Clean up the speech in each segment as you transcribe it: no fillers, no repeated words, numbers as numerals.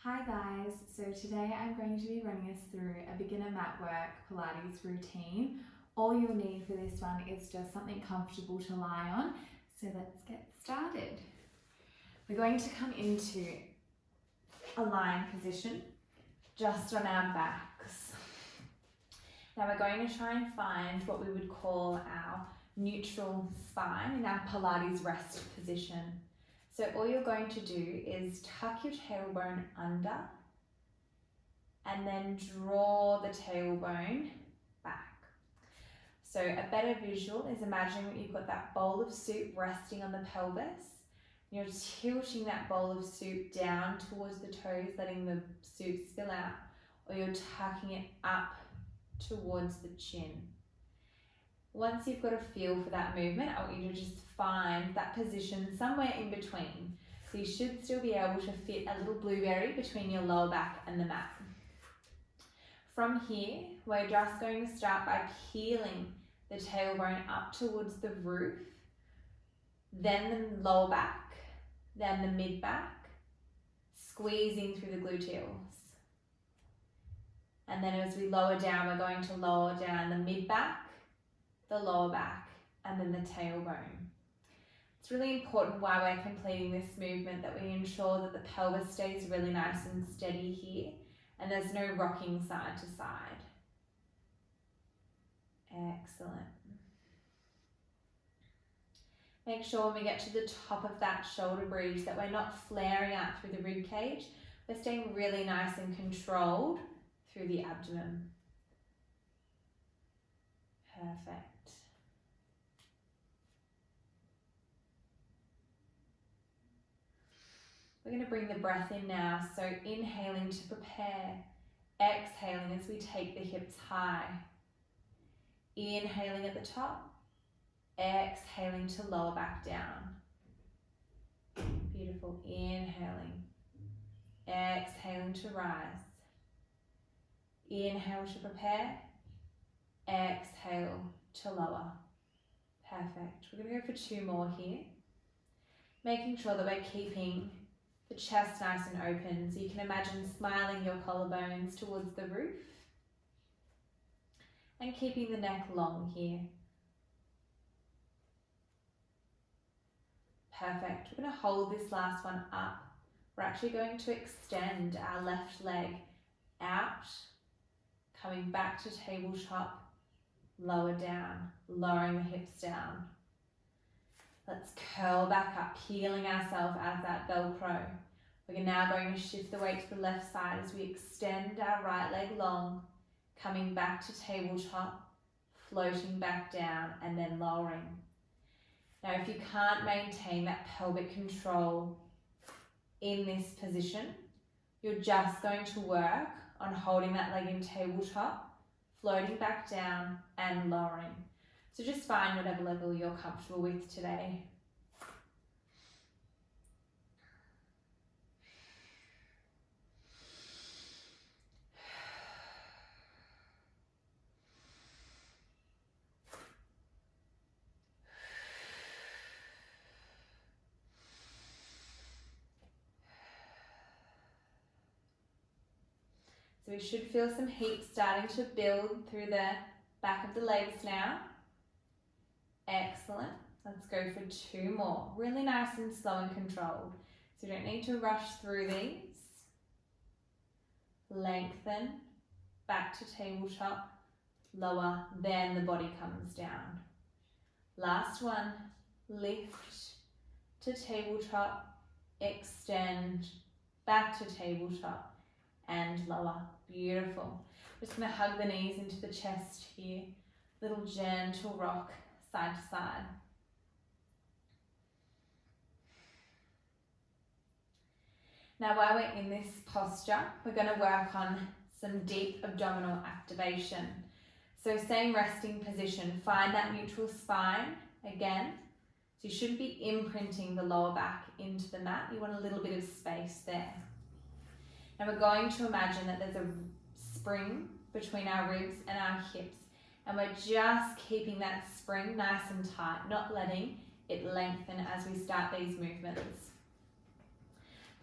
Hi guys, so today I'm going to be running us through a beginner mat work Pilates routine. All you'll need for this one is just something comfortable to lie on. So let's get started. We're going to come into a lying position just on our backs. Now we're going to try and find what we would call our neutral spine in our Pilates rest position. So all you're going to do is tuck your tailbone under and then draw the tailbone back. So a better visual is imagining that you've got that bowl of soup resting on the pelvis. You're tilting that bowl of soup down towards the toes, letting the soup spill out, or you're tucking it up towards the chin. Once you've got a feel for that movement, I want you to just find that position somewhere in between. So you should still be able to fit a little blueberry between your lower back and the mat. From here, we're just going to start by peeling the tailbone up towards the roof, then the lower back, then the mid back, squeezing through the gluteals. And then as we lower down, we're going to lower down the mid back, the lower back, and then the tailbone. It's really important while we're completing this movement that we ensure that the pelvis stays really nice and steady here and there's no rocking side to side. Excellent. Make sure when we get to the top of that shoulder bridge that we're not flaring out through the rib cage. We're staying really nice and controlled through the abdomen. Perfect. We're going to bring the breath in now, so inhaling to prepare, exhaling as we take the hips high. Inhaling at the top, exhaling to lower back down. Beautiful. Inhaling, exhaling to rise. Inhale to prepare, exhale to lower. Perfect. We're going to go for 2 more here. Making sure that we're keeping the chest nice and open, so you can imagine smiling your collarbones towards the roof and keeping the neck long here. Perfect. We're going to hold this last one up. We're actually going to extend our left leg out, coming back to tabletop, lower down, lowering the hips down. Let's curl back up, peeling ourselves out of that Velcro. We're now going to shift the weight to the left side as we extend our right leg long, coming back to tabletop, floating back down and then lowering. Now if you can't maintain that pelvic control in this position, you're just going to work on holding that leg in tabletop, floating back down and lowering. So just find whatever level you're comfortable with today. So we should feel some heat starting to build through the back of the legs now. Excellent. Let's go for 2 more. Really nice and slow and controlled. So you don't need to rush through these. Lengthen, back to tabletop, lower, then the body comes down. Last one. Lift to tabletop, extend, back to tabletop, and lower. Beautiful. Just going to hug the knees into the chest here. Little gentle rock side to side. Now while we're in this posture, we're going to work on some deep abdominal activation. So same resting position, find that neutral spine again. So you shouldn't be imprinting the lower back into the mat. You want a little bit of space there. Now we're going to imagine that there's a spring between our ribs and our hips. And we're just keeping that spring nice and tight, not letting it lengthen as we start these movements.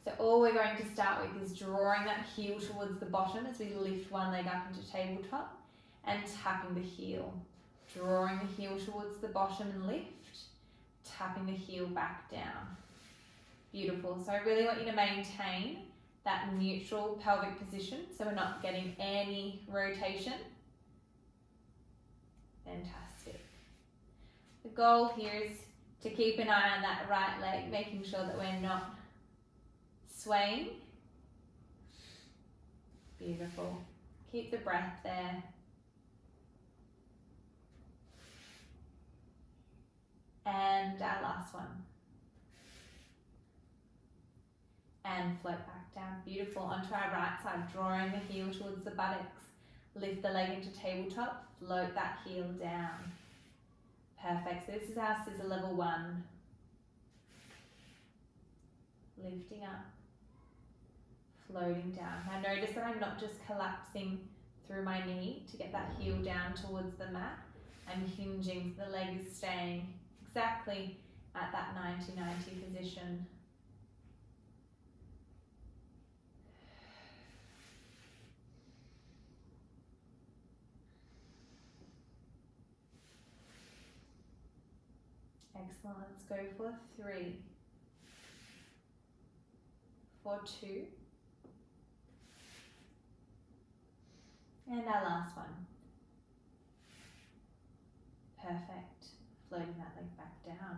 So all we're going to start with is drawing that heel towards the bottom as we lift one leg up into tabletop and tapping the heel. Drawing the heel towards the bottom and lift, tapping the heel back down. Beautiful. So I really want you to maintain that neutral pelvic position so we're not getting any rotation. Fantastic. The goal here is to keep an eye on that right leg, making sure that we're not swaying. Beautiful. Keep the breath there. And our last one. And float back down. Beautiful. Onto our right side, drawing the heel towards the buttocks. Lift the leg into tabletop, float that heel down. Perfect. So this is our scissor level 1. Lifting up, floating down. Now notice that I'm not just collapsing through my knee to get that heel down towards the mat. I'm hinging, so the leg is staying exactly at that 90-90 position. Excellent. Let's go for 3, for 2, and our last one. Perfect. Floating that leg back down.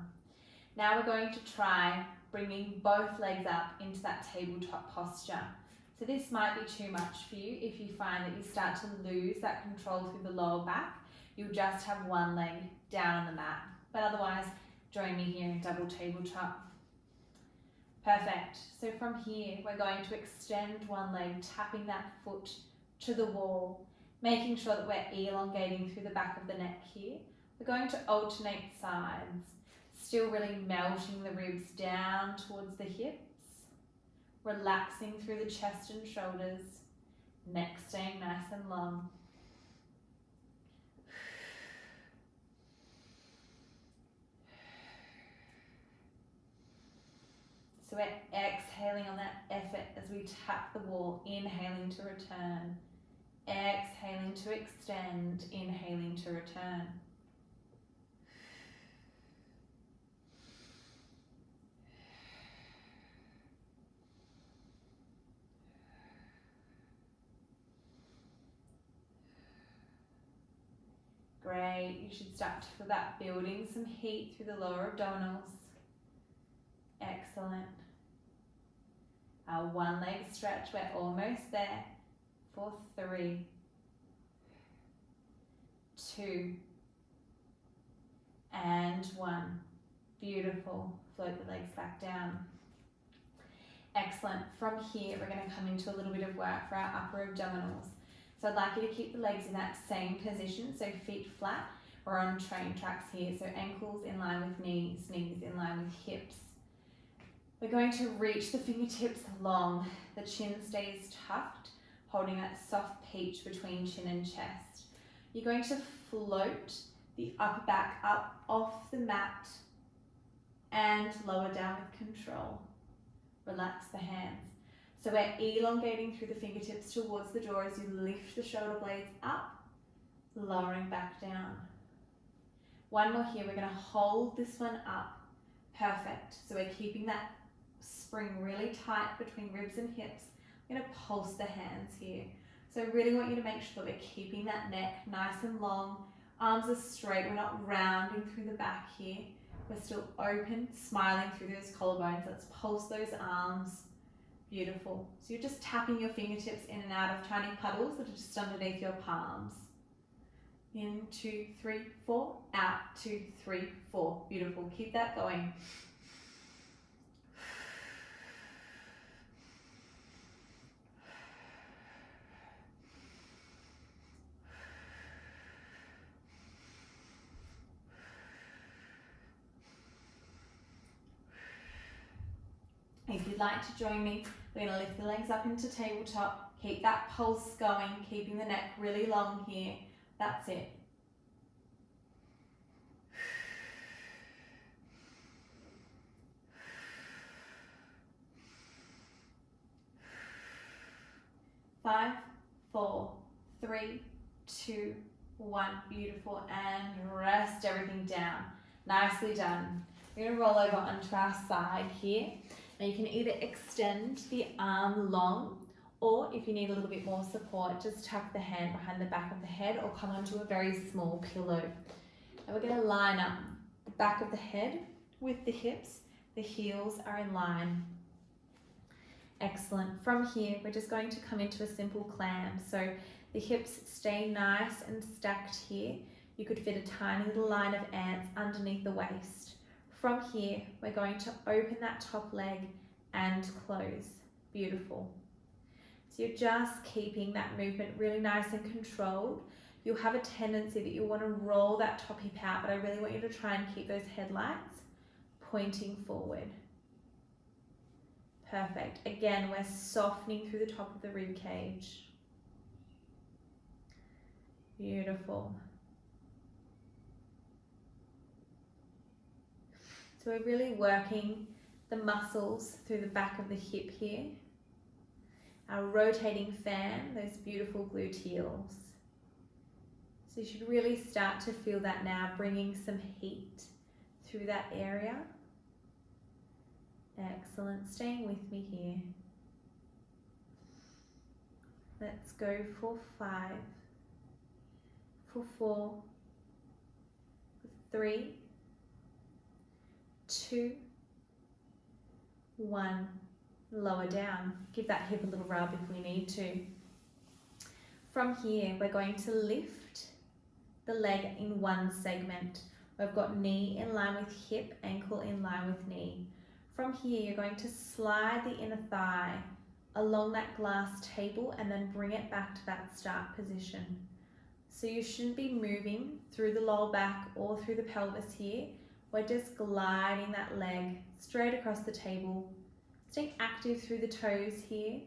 Now we're going to try bringing both legs up into that tabletop posture. So this might be too much for you. If you find that you start to lose that control through the lower back, you'll just have one leg down on the mat. But otherwise, join me here in double tabletop. Perfect. So from here, we're going to extend one leg, tapping that foot to the wall, making sure that we're elongating through the back of the neck here. We're going to alternate sides, still really melting the ribs down towards the hips, relaxing through the chest and shoulders, neck staying nice and long. So we're exhaling on that effort as we tap the wall, inhaling to return, exhaling to extend, inhaling to return. Great, you should start to feel that building some heat through the lower abdominals. Excellent. Our one leg stretch, we're almost there. For 3, 2, and 1. Beautiful. Float the legs back down. Excellent. From here, we're going to come into a little bit of work for our upper abdominals. So I'd like you to keep the legs in that same position, so feet flat. We're on train tracks here, so ankles in line with knees, knees in line with hips. We're going to reach the fingertips long, the chin stays tucked, holding that soft peach between chin and chest. You're going to float the upper back up off the mat and lower down with control. Relax the hands. So we're elongating through the fingertips towards the jaw as you lift the shoulder blades up, lowering back down. One more here, we're going to hold this one up. Perfect. So we're keeping that spring really tight between ribs and hips. I'm going to pulse the hands here. So I really want you to make sure that we're keeping that neck nice and long. Arms are straight, we're not rounding through the back here. We're still open, smiling through those collarbones. Let's pulse those arms. Beautiful. So you're just tapping your fingertips in and out of tiny puddles that are just underneath your palms. In, 2, 3, 4, out, 2, 3, 4. Beautiful. Keep that going. If you'd like to join me, we're going to lift the legs up into tabletop, keep that pulse going, keeping the neck really long here. That's it. 5, 4, 3, 2, 1. Beautiful. And rest everything down. Nicely done. We're going to roll over onto our side here. Now you can either extend the arm long, or if you need a little bit more support, just tuck the hand behind the back of the head or come onto a very small pillow. And we're going to line up the back of the head with the hips. The heels are in line. Excellent. From here, we're just going to come into a simple clam. So the hips stay nice and stacked here. You could fit a tiny little line of ants underneath the waist. From here, we're going to open that top leg and close. Beautiful. So you're just keeping that movement really nice and controlled. You'll have a tendency that you'll want to roll that top hip out, but I really want you to try and keep those headlights pointing forward. Perfect. Again, we're softening through the top of the rib cage. Beautiful. So we're really working the muscles through the back of the hip here. Our rotating fan, those beautiful gluteals. So you should really start to feel that now, bringing some heat through that area. Excellent. Staying with me here. Let's go for 5, for 4, for 3, 2, 1. Lower down. Give that hip a little rub if we need to. From here, we're going to lift the leg in one segment. We've got knee in line with hip, ankle in line with knee. From here, you're going to slide the inner thigh along that glass table and then bring it back to that start position. So you shouldn't be moving through the lower back or through the pelvis here. We're just gliding that leg straight across the table. Staying active through the toes here.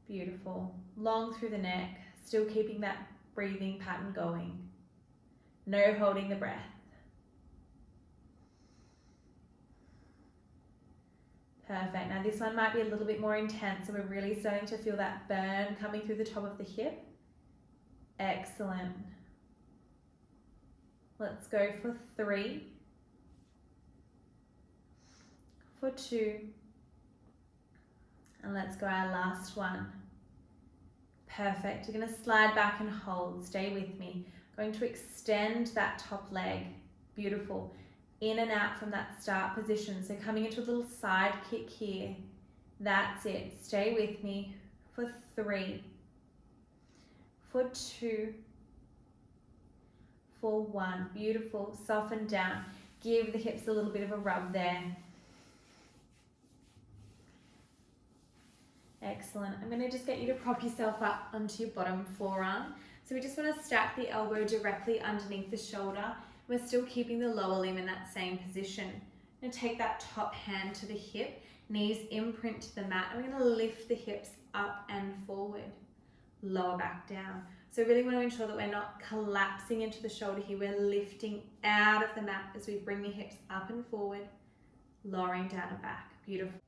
Beautiful. Long through the neck, still keeping that breathing pattern going. No holding the breath. Perfect. Now this one might be a little bit more intense, so we're really starting to feel that burn coming through the top of the hip. Excellent. Let's go for 3, for 2, and let's go our last one. Perfect. You're going to slide back and hold. Stay with me. Going to extend that top leg. Beautiful. In and out from that start position. So coming into a little side kick here. That's it. Stay with me for 3, for 2, for 1. Beautiful. Soften down. Give the hips a little bit of a rub there. Excellent. I'm going to just get you to prop yourself up onto your bottom forearm. So we just want to stack the elbow directly underneath the shoulder. We're still keeping the lower limb in that same position. I'm going to take that top hand to the hip, knees imprint to the mat. I'm going to lift the hips up and forward, lower back down. So really want to ensure that we're not collapsing into the shoulder here. We're lifting out of the mat as we bring the hips up and forward, lowering down and back. Beautiful.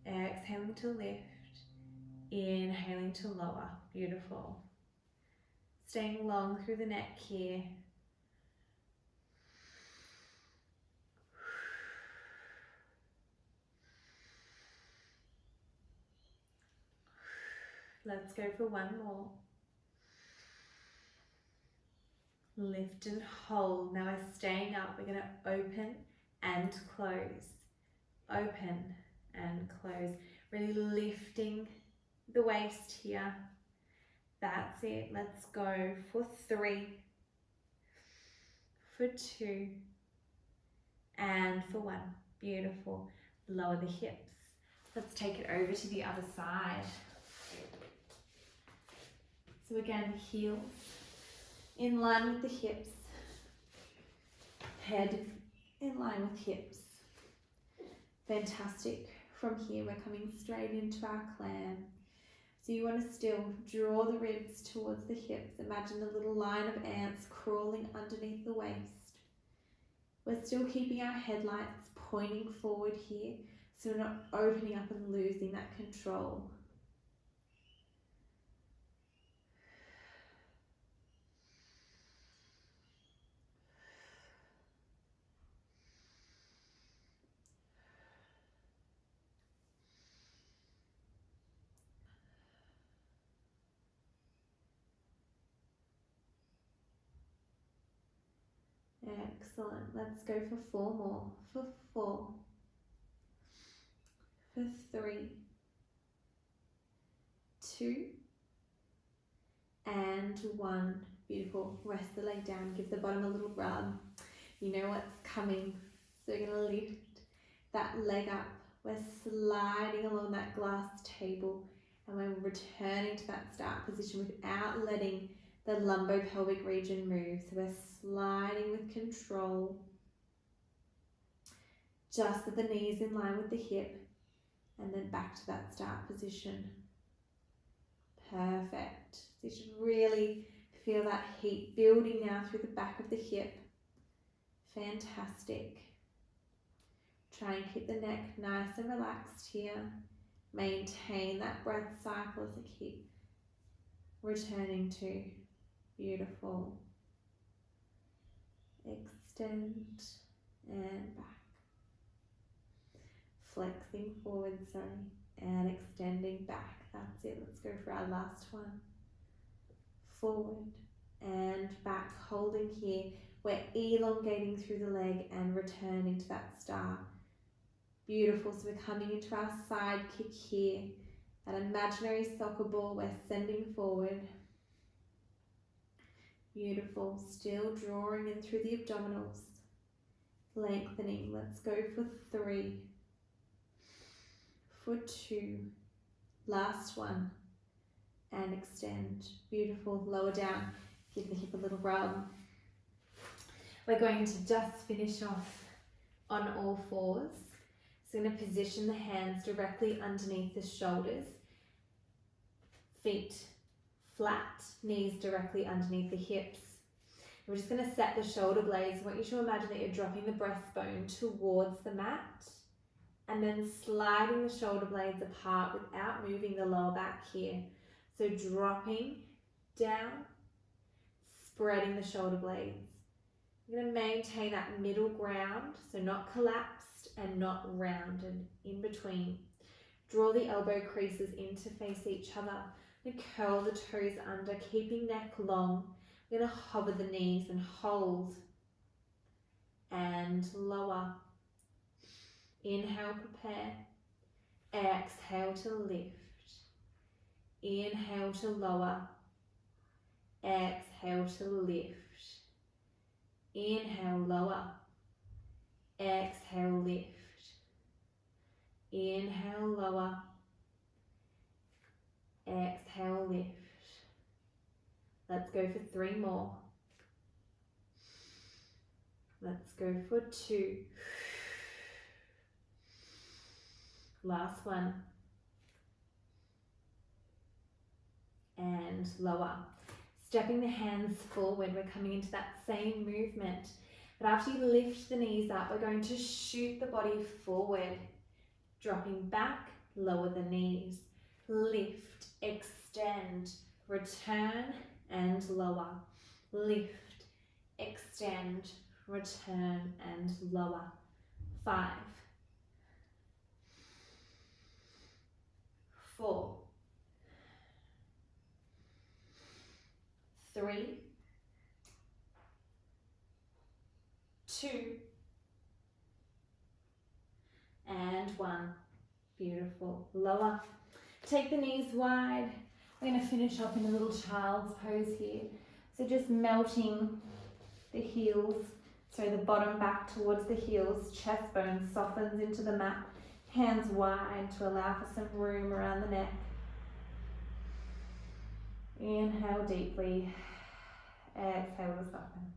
Exhaling to lift, inhaling to lower. Beautiful. Staying long through the neck here. Let's go for one more. Lift and hold. Now we're staying up. We're going to open and close. Open and close. Really lifting the waist here. That's it. Let's go for 3, for 2, and for 1. Beautiful. Lower the hips. Let's take it over to the other side. So again, heels in line with the hips, head in line with hips. Fantastic. From here, we're coming straight into our clam. So you want to still draw the ribs towards the hips. Imagine a little line of ants crawling underneath the waist. We're still keeping our headlights pointing forward here, so we're not opening up and losing that control. Excellent. Let's go for 4 more. For 4. For 3. 2. And 1. Beautiful. Rest the leg down. Give the bottom a little rub. You know what's coming. So we're going to lift that leg up. We're sliding along that glass table and we're returning to that start position without letting the lumbopelvic region move. So we're sliding with control. Just with the knees in line with the hip and then back to that start position. Perfect. So you should really feel that heat building now through the back of the hip. Fantastic. Try and keep the neck nice and relaxed here. Maintain that breath cycle as I keep returning to. Beautiful. Extend and back. Flexing forward, and extending back. That's it. Let's go for our last one. Forward and back. Holding here. We're elongating through the leg and returning to that star. Beautiful. So we're coming into our side kick here. That imaginary soccer ball we're sending forward. Beautiful. Still drawing in through the abdominals. Lengthening. Let's go for 3. For 2. Last one. And extend. Beautiful. Lower down. Give the hip a little rub. We're going to just finish off on all 4s. So we're going to position the hands directly underneath the shoulders. Feet flat, knees directly underneath the hips. We're just going to set the shoulder blades. I want you to imagine that you're dropping the breastbone towards the mat and then sliding the shoulder blades apart without moving the lower back here. So dropping down, spreading the shoulder blades. You're going to maintain that middle ground, so not collapsed and not rounded, in between. Draw the elbow creases in to face each other. And curl the toes under, keeping neck long. We're going to hover the knees and hold and lower. Inhale, prepare. Exhale to lift. Inhale to lower. Exhale to lift. Inhale, lower. Exhale, lift. Inhale, lower. Exhale, lift. Let's go for 3 more. Let's go for 2. Last one. And lower. Stepping the hands forward, we're coming into that same movement. But after you lift the knees up, we're going to shoot the body forward. Dropping back, lower the knees. Lift, extend, return and lower. Lift, extend, return and lower. 5, 4, 3, 2, and 1. Beautiful. Lower. Take the knees wide. We're going to finish off in a little child's pose here. So just melting the heels, so the bottom back towards the heels, chest bone softens into the mat, hands wide to allow for some room around the neck. Inhale deeply, exhale to soften.